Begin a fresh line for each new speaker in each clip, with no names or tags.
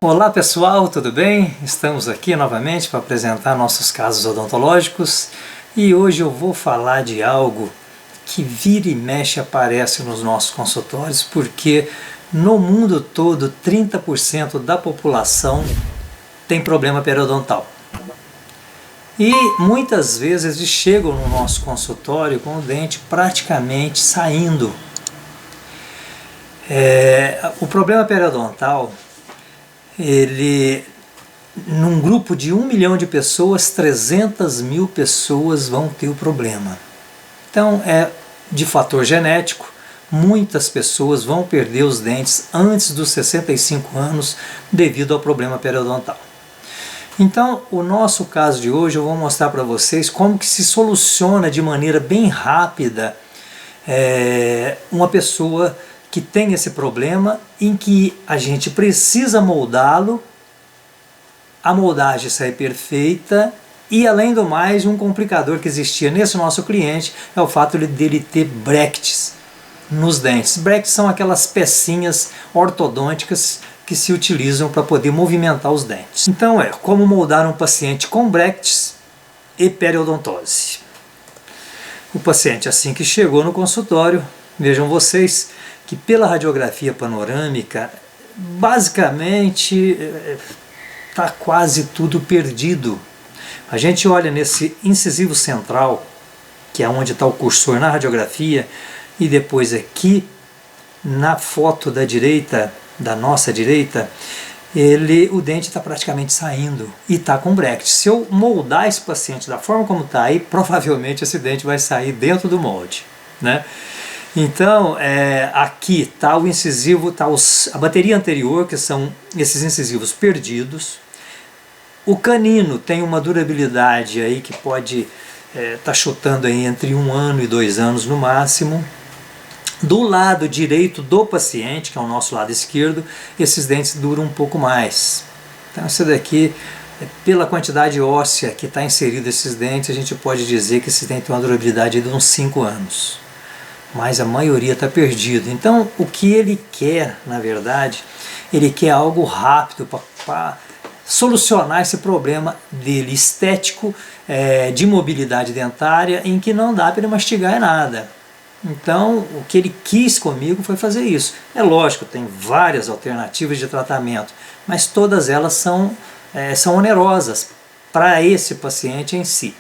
Olá pessoal, tudo bem? Estamos aqui novamente para apresentar nossos casos odontológicos e hoje eu vou falar de algo que vira e mexe aparece nos nossos consultórios porque no mundo todo 30% da população tem problema periodontal. E muitas vezes eles chegam no nosso consultório com o dente praticamente saindo. O problema periodontal, num grupo de 1 milhão de pessoas, 300 mil pessoas vão ter o problema. Então é de fator genético, muitas pessoas vão perder os dentes antes dos 65 anos devido ao problema periodontal. Então, o nosso caso de hoje eu vou mostrar para vocês como que se soluciona de maneira bem rápida uma pessoa que tem esse problema em que a gente precisa moldá-lo, a moldagem sai perfeita e além do mais um complicador que existia nesse nosso cliente é o fato dele ter brackets nos dentes. Brackets são aquelas pecinhas ortodônticas que se utilizam para poder movimentar os dentes. Então como moldar um paciente com brackets e periodontose. O paciente assim que chegou no consultório, vejam vocês que pela radiografia panorâmica, basicamente está quase tudo perdido. A gente olha nesse incisivo central, que é onde está o cursor na radiografia, e depois aqui na foto da direita, da nossa direita, o dente está praticamente saindo e está com bracket. Se eu moldar esse paciente da forma como está aí, provavelmente esse dente vai sair dentro do molde, né? Então, aqui está o incisivo, está a bateria anterior, que são esses incisivos perdidos. O canino tem uma durabilidade aí que pode estar chutando aí entre 1 ano e 2 anos no máximo. Do lado direito do paciente, que é o nosso lado esquerdo, esses dentes duram um pouco mais. Então, esse daqui, pela quantidade óssea que está inserido esses dentes, a gente pode dizer que esse dente tem uma durabilidade de uns 5 anos. Mas a maioria está perdido. Então, o que ele quer, na verdade, ele quer algo rápido para solucionar esse problema dele estético, de mobilidade dentária, em que não dá para ele mastigar nada. Então, o que ele quis comigo foi fazer isso. É lógico, tem várias alternativas de tratamento, mas todas elas são onerosas para esse paciente em si.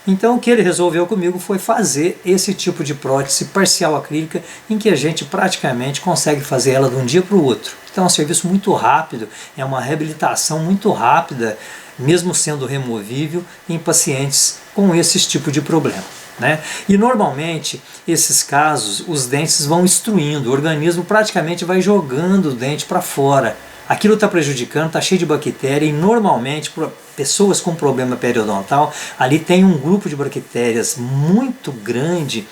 Então, o que ele resolveu comigo foi fazer esse tipo de prótese parcial acrílica, em que a gente praticamente consegue fazer ela de um dia para o outro. Então, é um serviço muito rápido, é uma reabilitação muito rápida, mesmo sendo removível em pacientes com esse tipo de problema, né? E normalmente, esses casos, os dentes vão extruindo, o organismo praticamente vai jogando o dente para fora. Aquilo está prejudicando, está cheio de bactéria e normalmente, para pessoas com problema periodontal, ali tem um grupo de bactérias muito grande,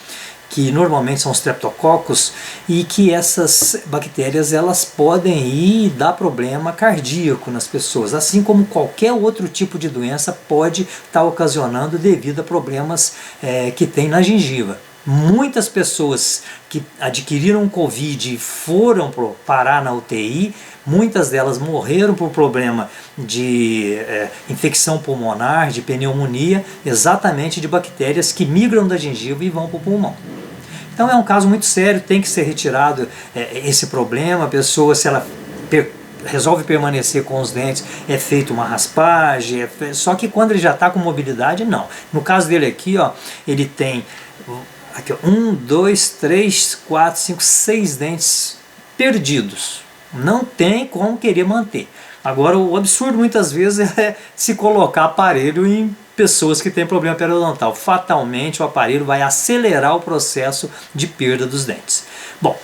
que normalmente são os streptococcus, e que essas bactérias elas podem ir dar problema cardíaco nas pessoas, assim como qualquer outro tipo de doença pode estar ocasionando devido a problemas que tem na gengiva. Muitas pessoas que adquiriram Covid e foram parar na UTI, muitas delas morreram por problema de infecção pulmonar, de pneumonia, exatamente de bactérias que migram da gengiva e vão para o pulmão. Então é um caso muito sério, tem que ser retirado esse problema. A pessoa, se ela resolve permanecer com os dentes, é feita uma raspagem, só que quando ele já está com mobilidade, não. No caso dele aqui, ó, ele tem aqui, ó, 1, 2, 3, 4, 5, 6 dentes perdidos. Não tem como querer manter. Agora, o absurdo muitas vezes é se colocar aparelho em pessoas que têm problema periodontal. Fatalmente, o aparelho vai acelerar o processo de perda dos dentes. Bom,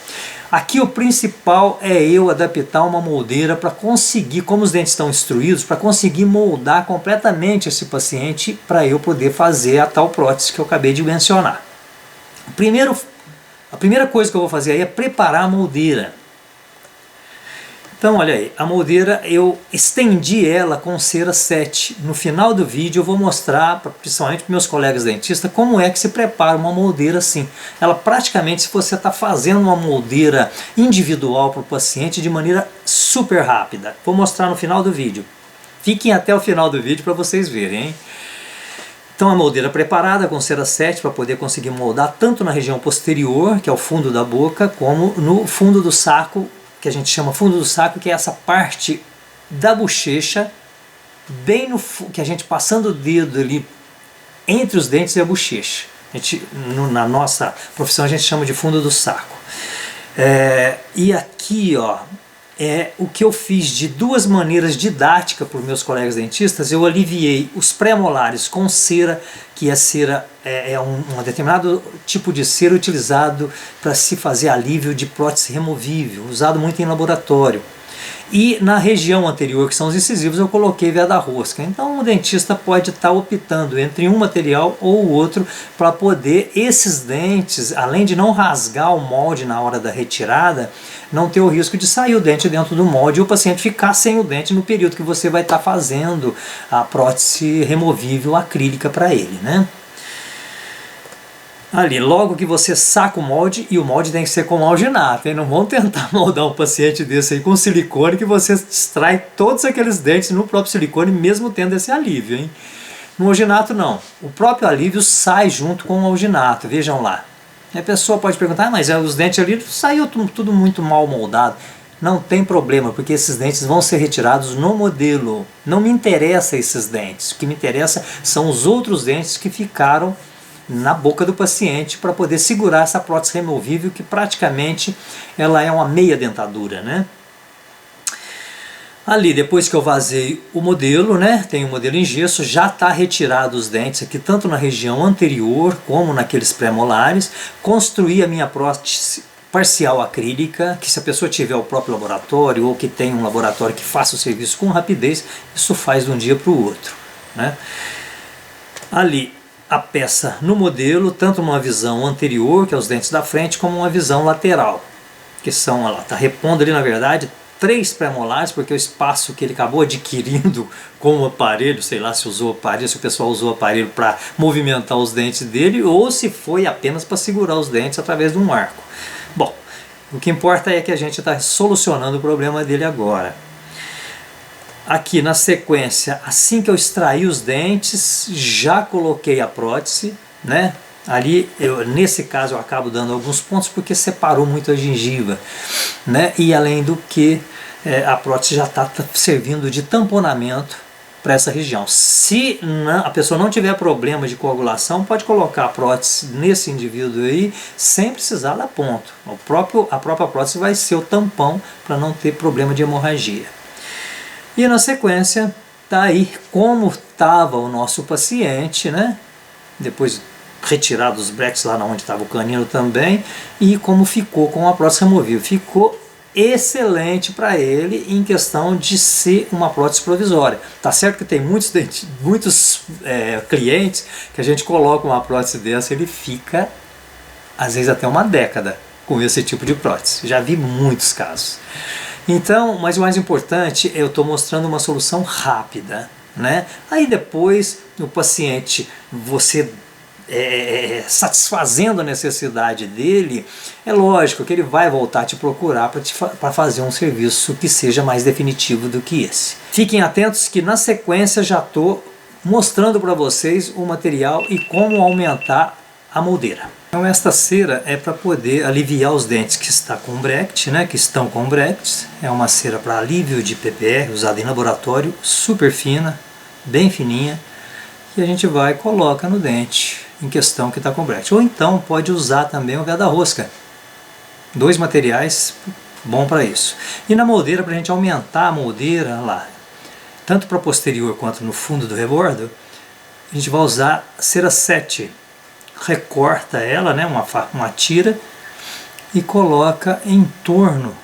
aqui o principal é eu adaptar uma moldeira para conseguir, como os dentes estão instruídos, para conseguir moldar completamente esse paciente para eu poder fazer a tal prótese que eu acabei de mencionar. A primeira coisa que eu vou fazer aí é preparar a moldeira. Então olha aí, a moldeira eu estendi ela com cera 7. No final do vídeo eu vou mostrar, principalmente para meus colegas dentistas, como é que se prepara uma moldeira assim. Ela praticamente, se você está fazendo uma moldeira individual para o paciente de maneira super rápida. Vou mostrar no final do vídeo. Fiquem até o final do vídeo para vocês verem, hein? Então a moldeira preparada com cera 7 para poder conseguir moldar tanto na região posterior, que é o fundo da boca, como no fundo do saco, que a gente chama fundo do saco, que é essa parte da bochecha, bem no que a gente passando o dedo ali entre os dentes e a bochecha. Na nossa profissão a gente chama de fundo do saco. E aqui, ó, é o que eu fiz de duas maneiras didáticas para os meus colegas dentistas. Eu aliviei os pré-molares com cera, que é cera, um determinado tipo de cera utilizado para se fazer alívio de prótese removível, usado muito em laboratório. E na região anterior, que são os incisivos, eu coloquei veda rosca. Então o dentista pode estar optando entre um material ou o outro para poder esses dentes, além de não rasgar o molde na hora da retirada, não ter o risco de sair o dente dentro do molde e o paciente ficar sem o dente no período que você vai estar fazendo a prótese removível acrílica para ele, né? Ali, logo que você saca o molde, e o molde tem que ser com alginato, hein? Não vão tentar moldar um paciente desse aí com silicone, que você extrai todos aqueles dentes no próprio silicone, mesmo tendo esse alívio, hein? No alginato não, o próprio alívio sai junto com o alginato, vejam lá. A pessoa pode perguntar, mas os dentes ali saiu tudo muito mal moldado. Não tem problema, porque esses dentes vão ser retirados no modelo. Não me interessa esses dentes, o que me interessa são os outros dentes que ficaram na boca do paciente para poder segurar essa prótese removível, que praticamente ela é uma meia dentadura, né? Ali, depois que eu vazei o modelo, né, tem o modelo em gesso, já está retirado os dentes aqui, tanto na região anterior como naqueles pré-molares. Construí a minha prótese parcial acrílica, que se a pessoa tiver o próprio laboratório ou que tem um laboratório que faça o serviço com rapidez, isso faz de um dia para o outro, né? Ali, a peça no modelo, tanto uma visão anterior, que é os dentes da frente, como uma visão lateral, que são, ela está repondo ali na verdade 3 pré-molares, porque o espaço que ele acabou adquirindo com o aparelho, sei lá se usou aparelho, se o pessoal usou o aparelho para movimentar os dentes dele, ou se foi apenas para segurar os dentes através de um arco. Bom, o que importa é que a gente está solucionando o problema dele agora. Aqui na sequência, assim que eu extraí os dentes, já coloquei a prótese, né? Ali, nesse caso, eu acabo dando alguns pontos porque separou muito a gengiva, né? E além do que, a prótese já está servindo de tamponamento para essa região. Se a pessoa não tiver problema de coagulação, pode colocar a prótese nesse indivíduo aí, sem precisar dar ponto. A própria prótese vai ser o tampão para não ter problema de hemorragia. E na sequência, tá aí como estava o nosso paciente, né? Depois retirado os brackets lá onde estava o canino também, e como ficou com a prótese removível. Ficou excelente para ele em questão de ser uma prótese provisória. Tá certo que tem muitos clientes que a gente coloca uma prótese dessa, ele fica às vezes até uma década com esse tipo de prótese. Já vi muitos casos. Então, mas o mais importante, eu estou mostrando uma solução rápida, né? Aí depois, o paciente, você satisfazendo a necessidade dele, é lógico que ele vai voltar a te procurar para fazer um serviço que seja mais definitivo do que esse. Fiquem atentos que na sequência já estou mostrando para vocês o material e como aumentar a moldeira. Então esta cera é para poder aliviar os dentes que estão com bracket, né, que estão com brackets. É uma cera para alívio de PPR, usada em laboratório, super fina, bem fininha, que a gente vai e coloca no dente em questão que está com bracket. Ou então pode usar também o veda rosca. 2 materiais bom para isso. E na moldeira, para a gente aumentar a moldeira lá, tanto para posterior quanto no fundo do rebordo, a gente vai usar cera 7. Recorta ela, né, uma tira, e coloca em torno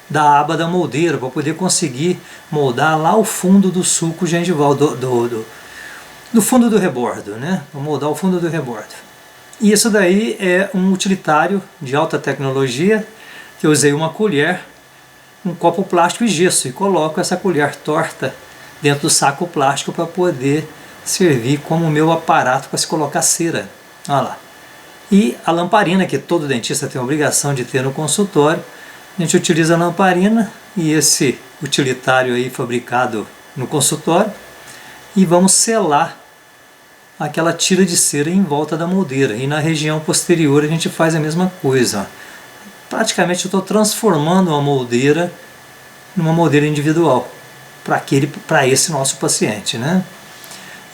da aba da moldeira para poder conseguir moldar lá o fundo do sulco gengival, do fundo do rebordo, né? Vou moldar o fundo do rebordo. E isso daí é um utilitário de alta tecnologia, que eu usei uma colher um copo plástico e gesso e coloco essa colher torta dentro do saco plástico para poder servir como meu aparato para se colocar cera. Olha lá. E a lamparina, que todo dentista tem a obrigação de ter no consultório, a gente utiliza a lamparina e esse utilitário aí fabricado no consultório e vamos selar aquela tira de cera em volta da moldeira. E na região posterior a gente faz a mesma coisa. Praticamente eu estou transformando uma moldeira numa moldeira individual para esse nosso paciente, né?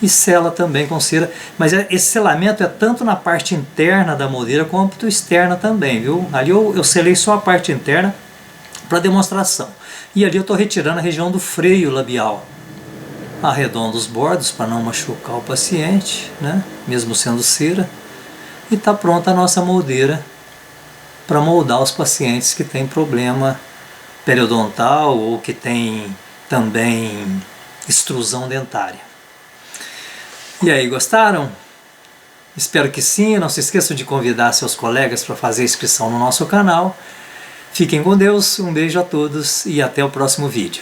E sela também com cera, mas esse selamento é tanto na parte interna da moldeira quanto externa também, viu? Ali eu selei só a parte interna para demonstração. E ali eu estou retirando a região do freio labial. Arredondo os bordos para não machucar o paciente, né? Mesmo sendo cera. E está pronta a nossa moldeira para moldar os pacientes que têm problema periodontal ou que têm também extrusão dentária. E aí, gostaram? Espero que sim. Não se esqueçam de convidar seus colegas para fazer a inscrição no nosso canal. Fiquem com Deus, um beijo a todos e até o próximo vídeo.